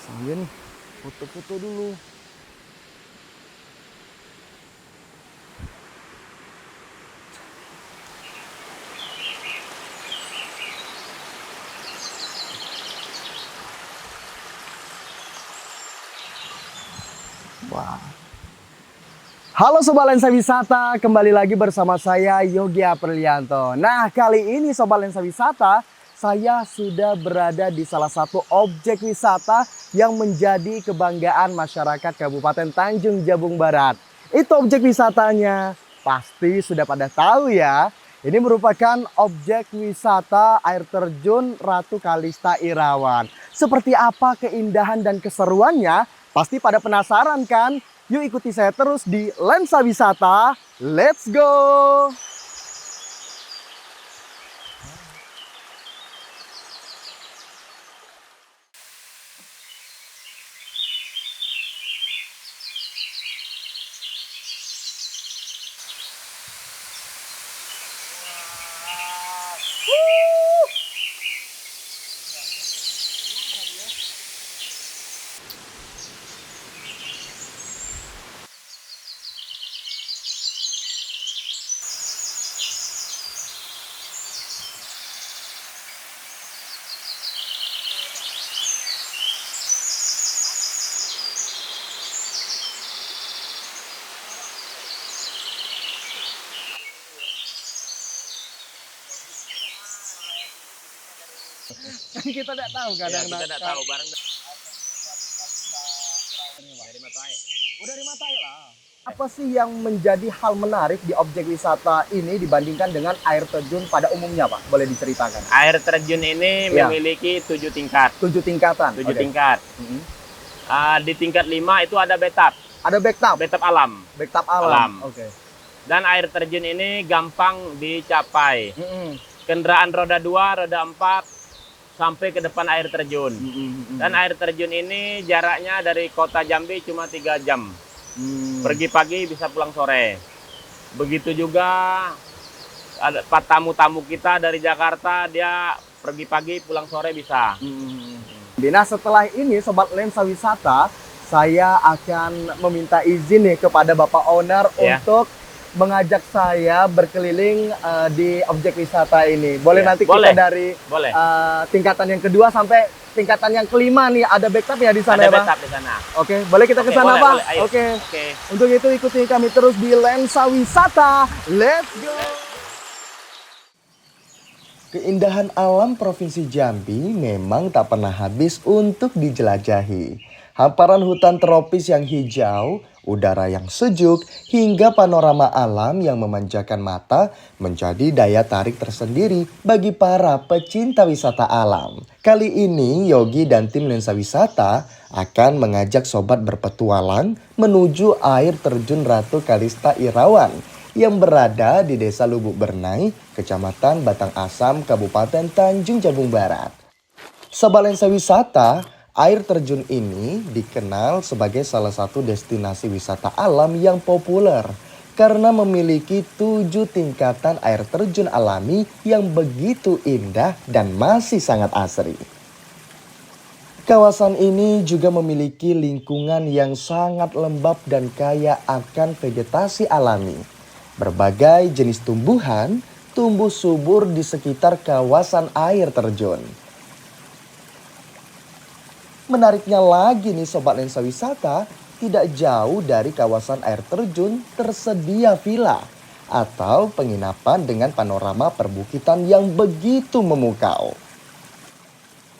Iya nih, foto-foto dulu. Wah. Halo Sobat Lensa Wisata, kembali lagi bersama saya Yogi Aprilianto. Nah, kali ini Sobat Lensa Wisata, saya sudah berada di salah satu objek wisata yang menjadi kebanggaan masyarakat Kabupaten Tanjung Jabung Barat. Itu objek wisatanya, pasti sudah pada tahu ya. Ini merupakan objek wisata air terjun Ratu Kalista Irawan. Seperti apa keindahan dan keseruannya? Pasti pada penasaran kan? Yuk ikuti saya terus di Lensa Wisata. Let's go! Kita tidak tahu kadang. Kita tidak tahu barang dari mata air. Udah di mata ya lah. Apa sih yang menjadi hal menarik di objek wisata ini dibandingkan dengan air terjun pada umumnya, Pak? Boleh diceritakan? Air terjun ini Ya. memiliki 7 tingkat. 7 tingkatan. 7 Oke. tingkat. Mhm. Di tingkat 5 itu ada bathtub, Ada backtub, bathtub alam. backtub alam. Alam. Oke. Dan air terjun ini gampang dicapai. Mhm. Kendaraan roda 2, roda 4 sampai ke depan air terjun. Mhm. Dan air terjun ini jaraknya dari kota Jambi cuma 3 jam. Pergi pagi bisa pulang sore. Begitu juga ada tamu-tamu kita dari Jakarta, dia pergi pagi pulang sore bisa. Nah, setelah ini Sobat Lensa Wisata, saya akan meminta izin nih kepada Bapak Owner Ya. untuk mengajak saya berkeliling di objek wisata ini. Boleh Ya, nanti boleh. kita dari Boleh. tingkatan yang kedua sampai tingkatan yang kelima nih, ada backup ya di sana Ada ya, Pak? bathtub di sana. Oke, boleh kita ke Oke, sana, boleh, Pak? boleh. Ayo. Oke. Oke. Untuk itu ikuti kami terus di Lensa Wisata. Let's go. Keindahan alam Provinsi Jambi memang tak pernah habis untuk dijelajahi. Hamparan hutan tropis yang hijau, udara yang sejuk, hingga panorama alam yang memanjakan mata menjadi daya tarik tersendiri bagi para pecinta wisata alam. Kali ini Yogi dan tim Lensa Wisata akan mengajak sobat berpetualang menuju air terjun Ratu Kalista Irawan yang berada di Desa Lubuk Bernai, Kecamatan Batang Asam, Kabupaten Tanjung Jabung Barat. Sobat Lensa Wisata, air terjun ini dikenal sebagai salah satu destinasi wisata alam yang populer karena memiliki 7 tingkatan air terjun alami yang begitu indah dan masih sangat asri. Kawasan ini juga memiliki lingkungan yang sangat lembab dan kaya akan vegetasi alami. Berbagai jenis tumbuhan tumbuh subur di sekitar kawasan air terjun. Menariknya lagi nih Sobat Lensa Wisata, tidak jauh dari kawasan air terjun tersedia villa atau penginapan dengan panorama perbukitan yang begitu memukau.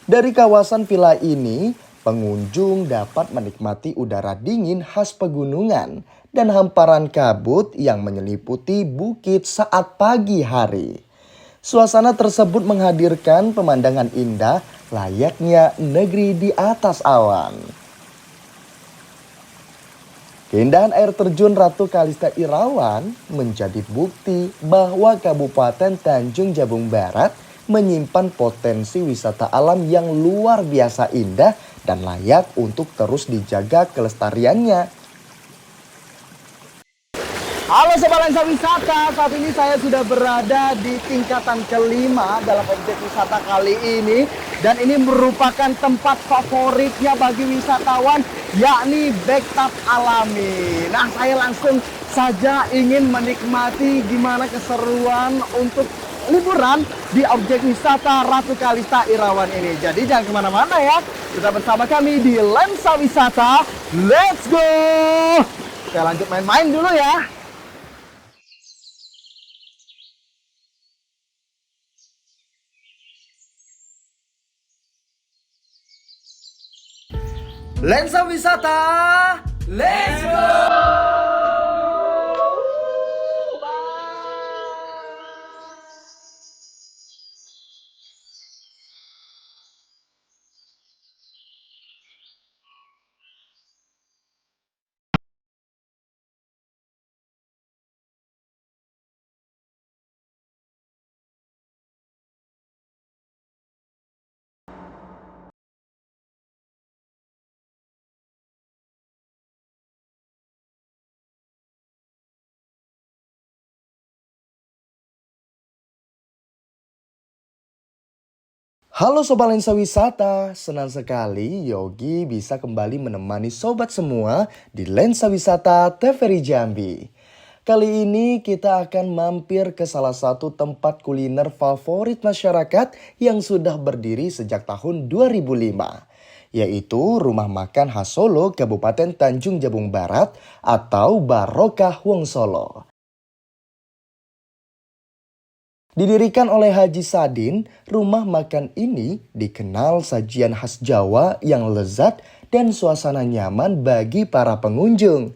Dari kawasan villa ini, pengunjung dapat menikmati udara dingin khas pegunungan dan hamparan kabut yang menyeliputi bukit saat pagi hari. Suasana tersebut menghadirkan pemandangan indah layaknya negeri di atas awan. Keindahan air terjun Ratu Kalista Irawan menjadi bukti bahwa Kabupaten Tanjung Jabung Barat menyimpan potensi wisata alam yang luar biasa indah dan layak untuk terus dijaga kelestariannya. Halo Sobat Lensa Wisata, saat ini saya sudah berada di tingkatan kelima dalam objek wisata kali ini. Dan ini merupakan tempat favoritnya bagi wisatawan, yakni bathtub alami. Nah, saya langsung saja ingin menikmati gimana keseruan untuk liburan di objek wisata Ratu Kalista Irawan ini. Jadi jangan kemana-mana ya, tetap bersama kami di Lensa Wisata. Let's go! Saya lanjut main-main dulu ya. Lensa Wisata, let's go! Halo Sobat Lensa Wisata, senang sekali Yogi bisa kembali menemani sobat semua di Lensa Wisata TVRI Jambi. Kali ini kita akan mampir ke salah satu tempat kuliner favorit masyarakat yang sudah berdiri sejak tahun 2005. Yaitu Rumah Makan Khas Solo Kabupaten Tanjung Jabung Barat atau Barokah Wong Solo. Didirikan oleh Haji Sadin, rumah makan ini dikenal sajian khas Jawa yang lezat dan suasana nyaman bagi para pengunjung.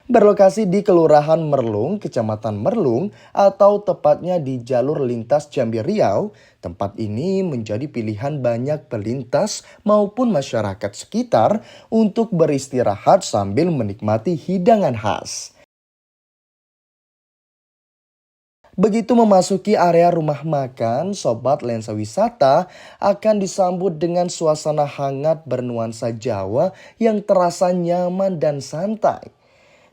Berlokasi di Kelurahan Merlung, Kecamatan Merlung, atau tepatnya di jalur lintas Jambi Riau, tempat ini menjadi pilihan banyak pelintas maupun masyarakat sekitar untuk beristirahat sambil menikmati hidangan khas. Begitu memasuki area rumah makan, Sobat Lensa Wisata akan disambut dengan suasana hangat bernuansa Jawa yang terasa nyaman dan santai.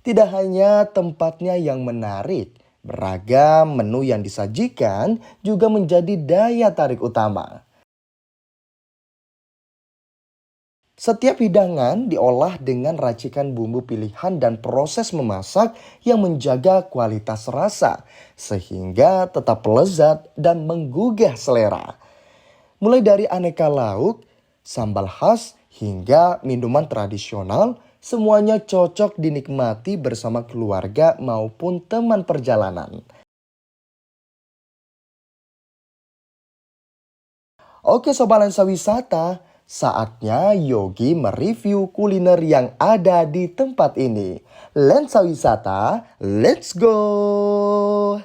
Tidak hanya tempatnya yang menarik, beragam menu yang disajikan juga menjadi daya tarik utama. Setiap hidangan diolah dengan racikan bumbu pilihan dan proses memasak yang menjaga kualitas rasa, sehingga tetap lezat dan menggugah selera. Mulai dari aneka lauk, sambal khas, hingga minuman tradisional, semuanya cocok dinikmati bersama keluarga maupun teman perjalanan. Oke Sobat Lensa Wisata, saatnya Yogi mereview kuliner yang ada di tempat ini. Lensa Wisata, let's go!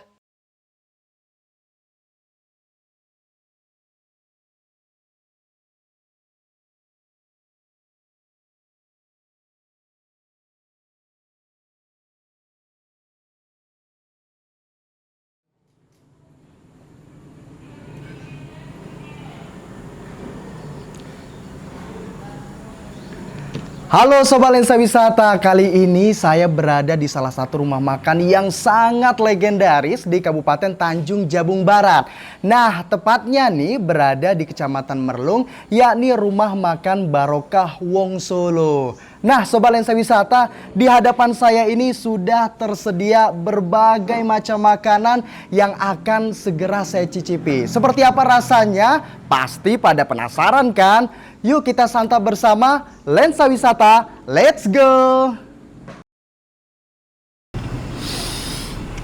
Halo Sobat Lensa Wisata, kali ini saya berada di salah satu rumah makan yang sangat legendaris di Kabupaten Tanjung Jabung Barat. Nah, tepatnya nih berada di Kecamatan Merlung, yakni Rumah Makan Barokah Wong Solo. Nah, Sobat Lensa Wisata, di hadapan saya ini sudah tersedia berbagai macam makanan yang akan segera saya cicipi. Seperti apa rasanya? Pasti pada penasaran kan? Yuk kita santap bersama Lensa Wisata, let's go!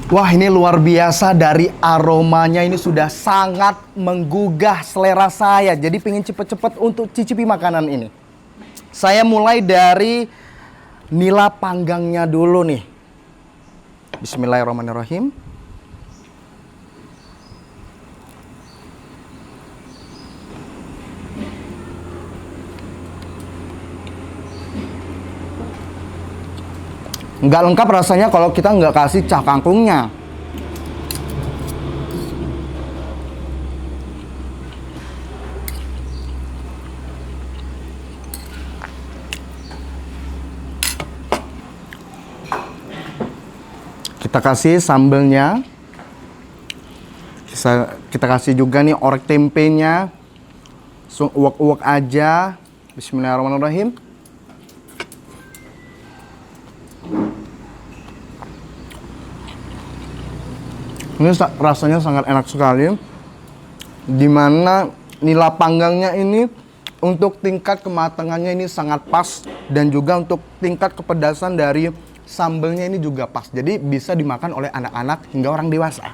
Wah, ini luar biasa, dari aromanya ini sudah sangat menggugah selera saya. Jadi pengen cepet-cepet untuk cicipi makanan ini. Saya mulai dari nila panggangnya dulu nih. Bismillahirrahmanirrahim. Nggak lengkap rasanya kalau kita nggak kasih cah kangkungnya. Kita kasih sambelnya. Kita kasih juga nih orek tempenya. Langsung uwak-uwak aja. Bismillahirrahmanirrahim. Ini rasanya sangat enak sekali. Dimana nila panggangnya ini untuk tingkat kematangannya ini sangat pas. Dan juga untuk tingkat kepedasan dari sambelnya ini juga pas. Jadi bisa dimakan oleh anak-anak hingga orang dewasa.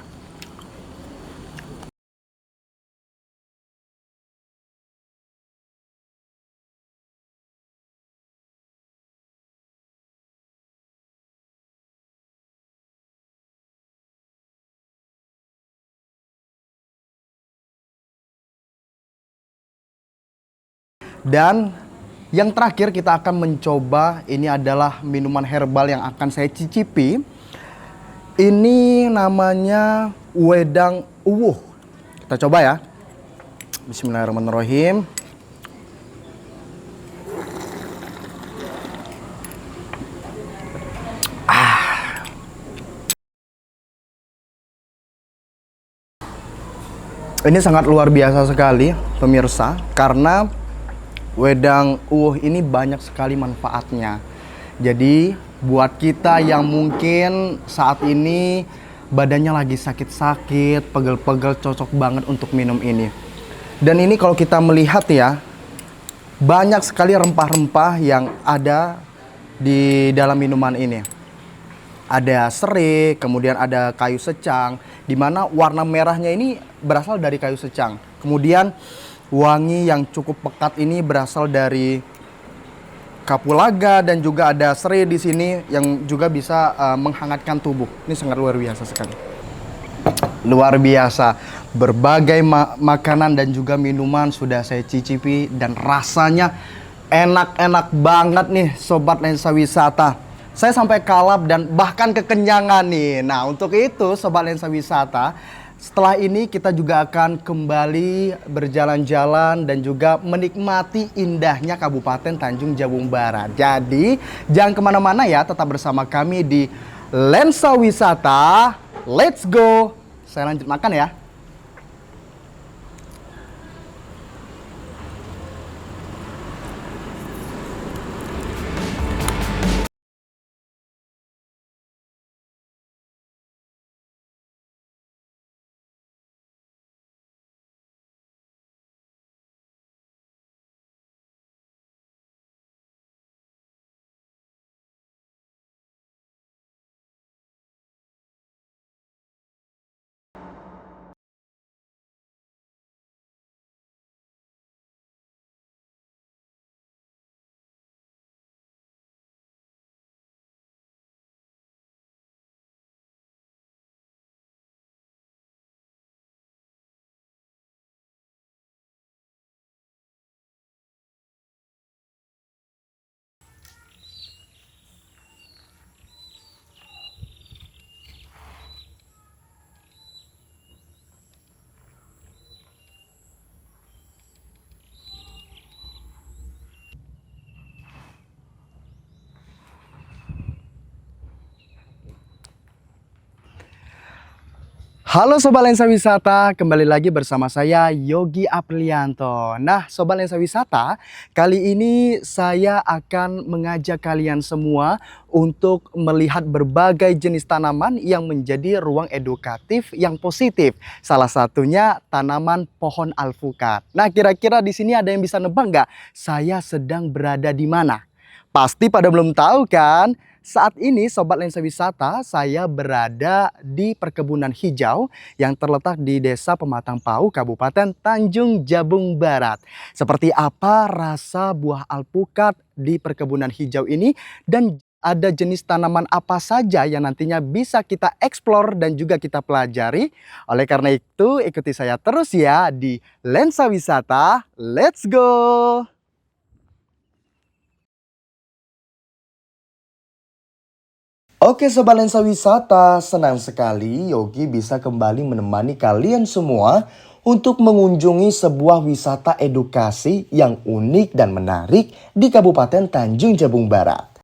Dan yang terakhir kita akan mencoba, ini adalah minuman herbal yang akan saya cicipi. Ini namanya wedang uwuh. Kita coba ya. Bismillahirrahmanirrahim. Ini sangat luar biasa sekali pemirsa, karena wedang uwuh ini banyak sekali manfaatnya. Jadi buat kita yang mungkin saat ini badannya lagi sakit-sakit, pegel-pegel, cocok banget untuk minum ini. Dan ini kalau kita melihat ya, banyak sekali rempah-rempah yang ada di dalam minuman ini. Ada serai, kemudian ada kayu secang, di mana warna merahnya ini berasal dari kayu secang. Kemudian wangi yang cukup pekat ini berasal dari kapulaga, dan juga ada serai di sini yang juga bisa menghangatkan tubuh. Ini sangat luar biasa sekali. Luar biasa. Berbagai makanan dan juga minuman sudah saya cicipi dan rasanya enak-enak banget nih Sobat Lensa Wisata. Saya sampai kalap dan bahkan kekenyangan nih. Nah, untuk itu Sobat Lensa Wisata, setelah ini kita juga akan kembali berjalan-jalan dan juga menikmati indahnya Kabupaten Tanjung Jabung Barat. Jadi jangan kemana-mana ya, tetap bersama kami di Lensa Wisata. Let's go. Saya lanjut makan ya. Halo Sobat Lensa Wisata, kembali lagi bersama saya Yogi Aprilianto. Nah Sobat Lensa Wisata, kali ini saya akan mengajak kalian semua untuk melihat berbagai jenis tanaman yang menjadi ruang edukatif yang positif. Salah satunya tanaman pohon alpukat. Nah kira-kira di sini ada yang bisa nebak nggak? Saya sedang berada di mana? Pasti pada belum tahu kan? Saat ini Sobat Lensa Wisata, saya berada di perkebunan hijau yang terletak di Desa Pematang Pau, Kabupaten Tanjung Jabung Barat. Seperti apa rasa buah alpukat di perkebunan hijau ini, dan ada jenis tanaman apa saja yang nantinya bisa kita eksplor dan juga kita pelajari. Oleh karena itu, ikuti saya terus ya di Lensa Wisata. Let's go! Oke Sobat Lensa Wisata, senang sekali Yogi bisa kembali menemani kalian semua untuk mengunjungi sebuah wisata edukasi yang unik dan menarik di Kabupaten Tanjung Jabung Barat.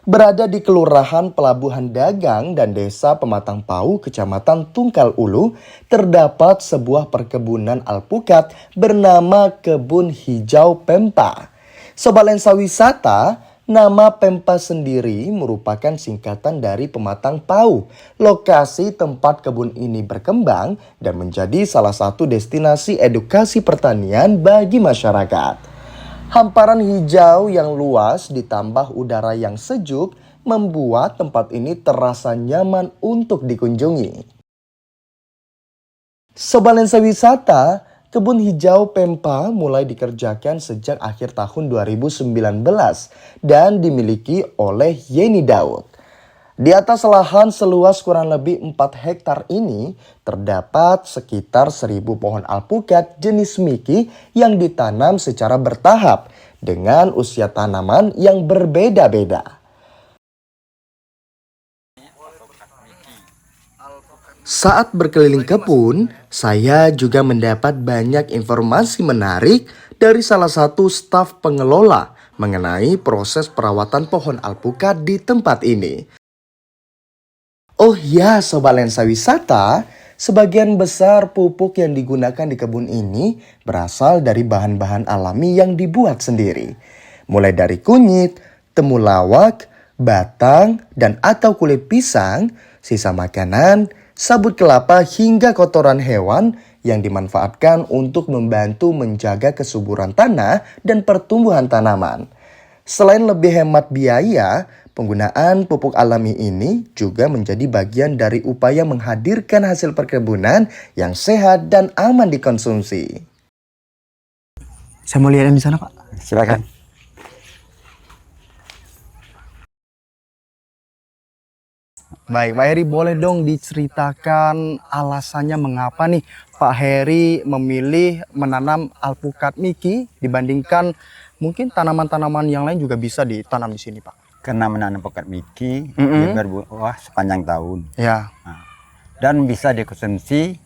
Berada di Kelurahan Pelabuhan Dagang dan Desa Pematang Pau, Kecamatan Tungkal Ulu, terdapat sebuah perkebunan alpukat bernama Kebun Hijau Pempa. Sobat Lensa Wisata, nama Pempa sendiri merupakan singkatan dari Pematang Pau, lokasi tempat kebun ini berkembang dan menjadi salah satu destinasi edukasi pertanian bagi masyarakat. Hamparan hijau yang luas ditambah udara yang sejuk membuat tempat ini terasa nyaman untuk dikunjungi. Sobat Lensa Wisata, Kebun Hijau Pempa mulai dikerjakan sejak akhir tahun 2019 dan dimiliki oleh Yeni Daud. Di atas lahan seluas kurang lebih 4 hektar ini terdapat sekitar 1.000 pohon alpukat jenis Miki yang ditanam secara bertahap dengan usia tanaman yang berbeda-beda. Saat berkeliling kebun, saya juga mendapat banyak informasi menarik dari salah satu staf pengelola mengenai proses perawatan pohon alpukat di tempat ini. Oh ya, Sobat Lensa Wisata, sebagian besar pupuk yang digunakan di kebun ini berasal dari bahan-bahan alami yang dibuat sendiri. Mulai dari kunyit, temulawak, batang, dan atau kulit pisang, sisa makanan, sabut kelapa hingga kotoran hewan yang dimanfaatkan untuk membantu menjaga kesuburan tanah dan pertumbuhan tanaman. Selain lebih hemat biaya, penggunaan pupuk alami ini juga menjadi bagian dari upaya menghadirkan hasil perkebunan yang sehat dan aman dikonsumsi. Saya mau lihat yang di sana, Pak. Silakan. Baik, Pak Heri, boleh dong diceritakan alasannya mengapa nih Pak Heri memilih menanam alpukat Miki dibandingkan mungkin tanaman-tanaman yang lain juga bisa ditanam di sini, Pak? Karena menanam alpukat Miki dia berbuah sepanjang tahun. Ya. Nah, dan bisa dikonsumsi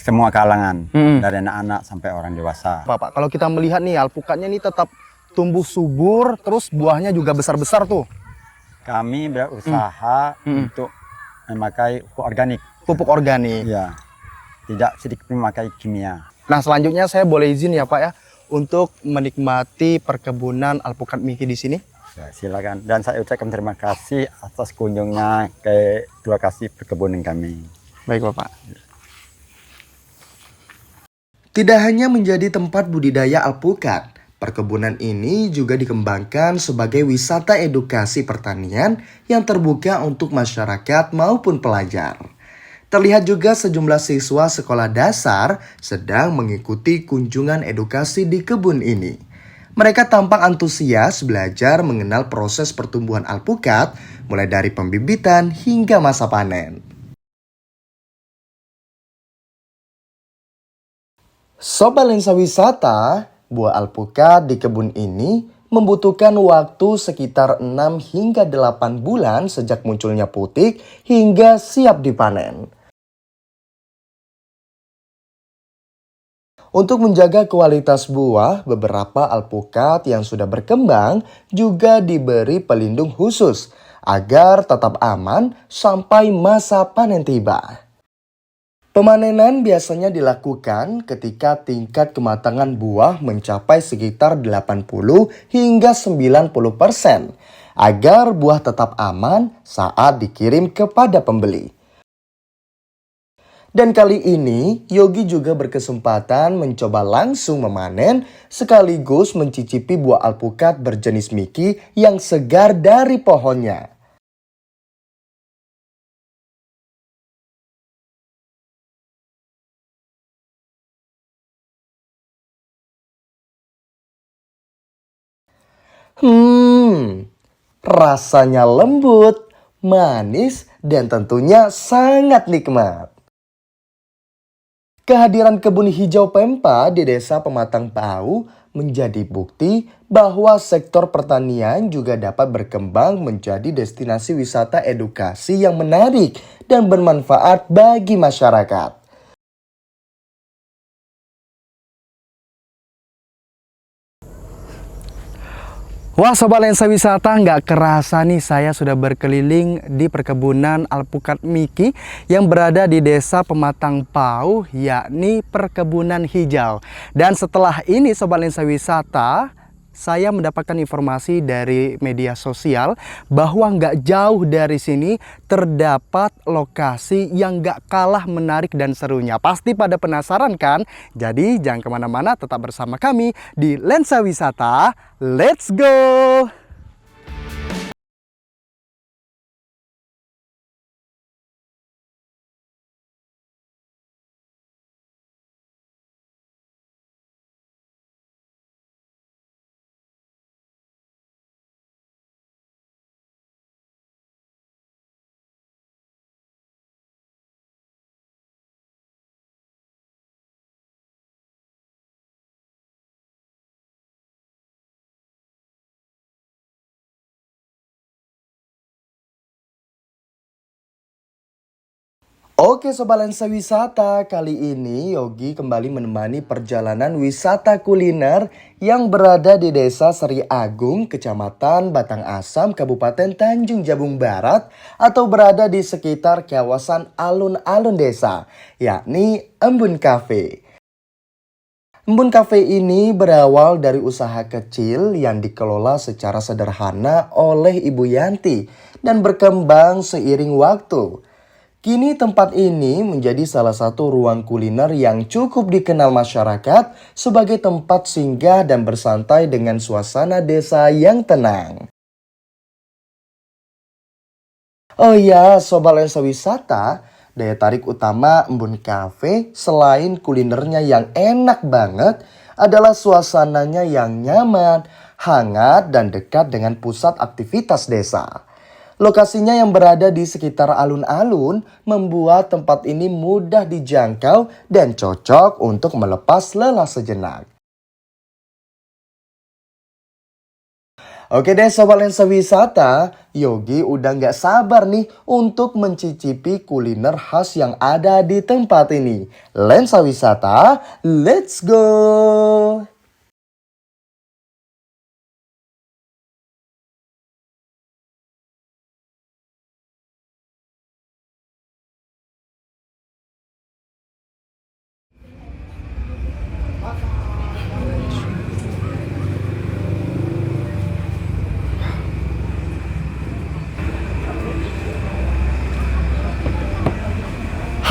semua kalangan, dari anak-anak sampai orang dewasa. Pak, kalau kita melihat nih alpukatnya ini tetap tumbuh subur, terus buahnya juga besar-besar tuh. Kami berusaha untuk memakai pupuk organik. Pupuk organik. Ya, tidak sedikit memakai kimia. Nah, selanjutnya saya boleh izin ya, Pak ya, untuk menikmati perkebunan alpukat Miki di sini. Ya, silakan. Dan saya ucapkan terima kasih atas kunjungnya ke lokasi perkebunan kami. Baik, Bapak. Tidak hanya menjadi tempat budidaya alpukat, perkebunan ini juga dikembangkan sebagai wisata edukasi pertanian yang terbuka untuk masyarakat maupun pelajar. Terlihat juga sejumlah siswa sekolah dasar sedang mengikuti kunjungan edukasi di kebun ini. Mereka tampak antusias belajar mengenal proses pertumbuhan alpukat, mulai dari pembibitan hingga masa panen. Sobat Lensa Wisata, buah alpukat di kebun ini membutuhkan waktu sekitar 6 hingga 8 bulan sejak munculnya putik hingga siap dipanen. Untuk menjaga kualitas buah, beberapa alpukat yang sudah berkembang juga diberi pelindung khusus agar tetap aman sampai masa panen tiba. Pemanenan biasanya dilakukan ketika tingkat kematangan buah mencapai sekitar 80 hingga 90% agar buah tetap aman saat dikirim kepada pembeli. Dan kali ini, Yogi juga berkesempatan mencoba langsung memanen sekaligus mencicipi buah alpukat berjenis Miki yang segar dari pohonnya. Rasanya lembut, manis, dan tentunya sangat nikmat. Kehadiran kebun hijau Pempa di Desa Pematang Pau menjadi bukti bahwa sektor pertanian juga dapat berkembang menjadi destinasi wisata edukasi yang menarik dan bermanfaat bagi masyarakat. Wah Sobat Lensa Wisata, nggak kerasa nih saya sudah berkeliling di perkebunan alpukat Miki yang berada di desa Pematang Pau, yakni perkebunan hijau. Dan setelah ini Sobat Lensa Wisata, saya mendapatkan informasi dari media sosial bahwa nggak jauh dari sini terdapat lokasi yang nggak kalah menarik dan serunya. Pasti pada penasaran kan? Jadi jangan kemana-mana, tetap bersama kami di Lensa Wisata. Let's go! Oke Sobat Lensa Wisata, kali ini Yogi kembali menemani perjalanan wisata kuliner yang berada di Desa Seri Agung, Kecamatan Batang Asam, Kabupaten Tanjung Jabung Barat, atau berada di sekitar kawasan alun-alun desa, yakni Embun Cafe. Embun Cafe ini berawal dari usaha kecil yang dikelola secara sederhana oleh Ibu Yanti dan berkembang seiring waktu. Kini tempat ini menjadi salah satu ruang kuliner yang cukup dikenal masyarakat sebagai tempat singgah dan bersantai dengan suasana desa yang tenang. Oh ya, Sobat Lensa Wisata, daya tarik utama Embun Cafe selain kulinernya yang enak banget adalah suasananya yang nyaman, hangat, dan dekat dengan pusat aktivitas desa. Lokasinya yang berada di sekitar alun-alun membuat tempat ini mudah dijangkau dan cocok untuk melepas lelah sejenak. Oke deh Sobat Lensa Wisata, Yogi udah nggak sabar nih untuk mencicipi kuliner khas yang ada di tempat ini. Lensa Wisata, let's go!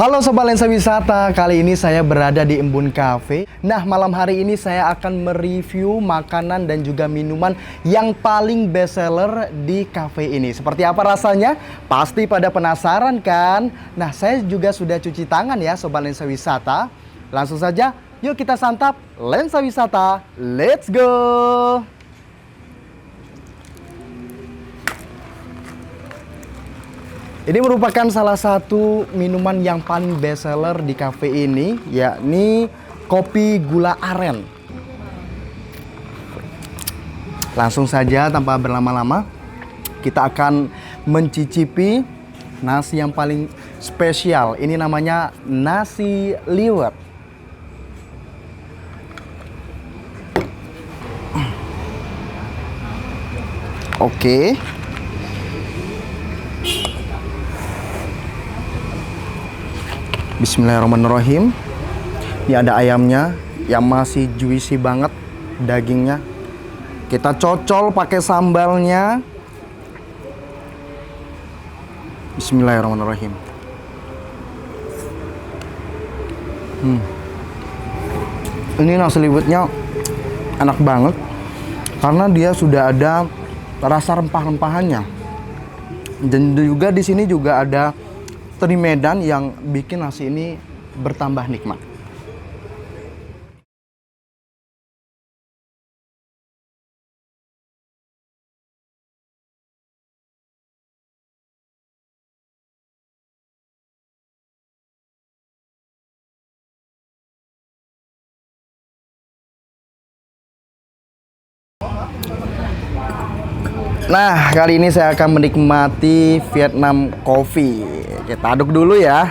Halo Sobat Lensa Wisata, kali ini saya berada di Embun Cafe. Nah, malam hari ini saya akan mereview makanan dan juga minuman yang paling best seller di cafe ini. Seperti apa rasanya? Pasti pada penasaran kan? Nah, saya juga sudah cuci tangan ya Sobat Lensa Wisata. Langsung saja, yuk kita santap Lensa Wisata. Let's go! Ini merupakan salah satu minuman yang paling best seller di cafe ini, yakni kopi gula aren. Langsung saja tanpa berlama-lama, kita akan mencicipi nasi yang paling spesial. Ini namanya nasi liwet. Oke. Bismillahirrahmanirrahim. Ini ada ayamnya yang masih juicy banget dagingnya. Kita cocol pakai sambalnya. Bismillahirrahmanirrahim. Ini nasi liwetnya enak banget karena dia sudah ada rasa rempah-rempahannya. Dan juga di sini juga ada teri Medan yang bikin nasi ini bertambah nikmat. Nah, kali ini saya akan menikmati Vietnam Coffee. Kita aduk dulu ya.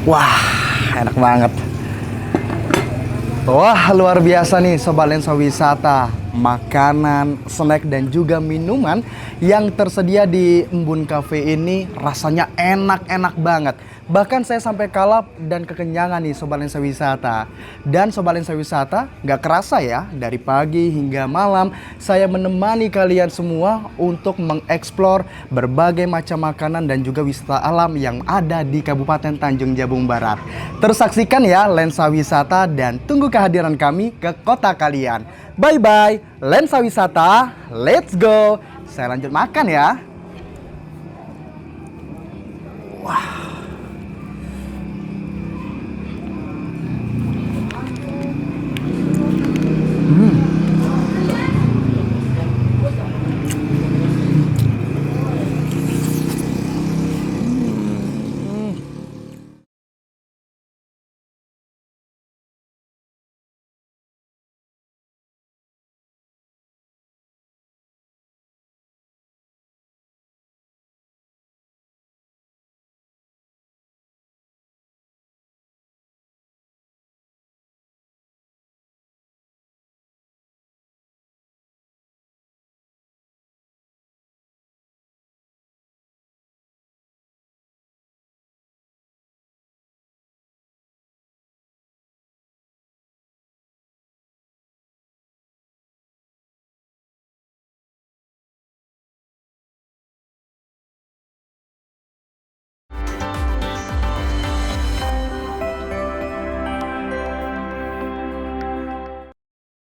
Wah, enak banget. Wah, luar biasa nih Sobat Lensa Wisata. Makanan, snack, dan juga minuman yang tersedia di Embun Cafe ini rasanya enak-enak banget. Bahkan saya sampai kalap dan kekenyangan nih Sobat Lensa Wisata. Dan Sobat Lensa Wisata, nggak kerasa ya, dari pagi hingga malam saya menemani kalian semua untuk mengeksplor berbagai macam makanan dan juga wisata alam yang ada di Kabupaten Tanjung Jabung Barat. Tersaksikan ya Lensa Wisata dan tunggu kehadiran kami ke kota kalian. Bye-bye, Lensa Wisata, let's go. Saya lanjut makan ya. Wah.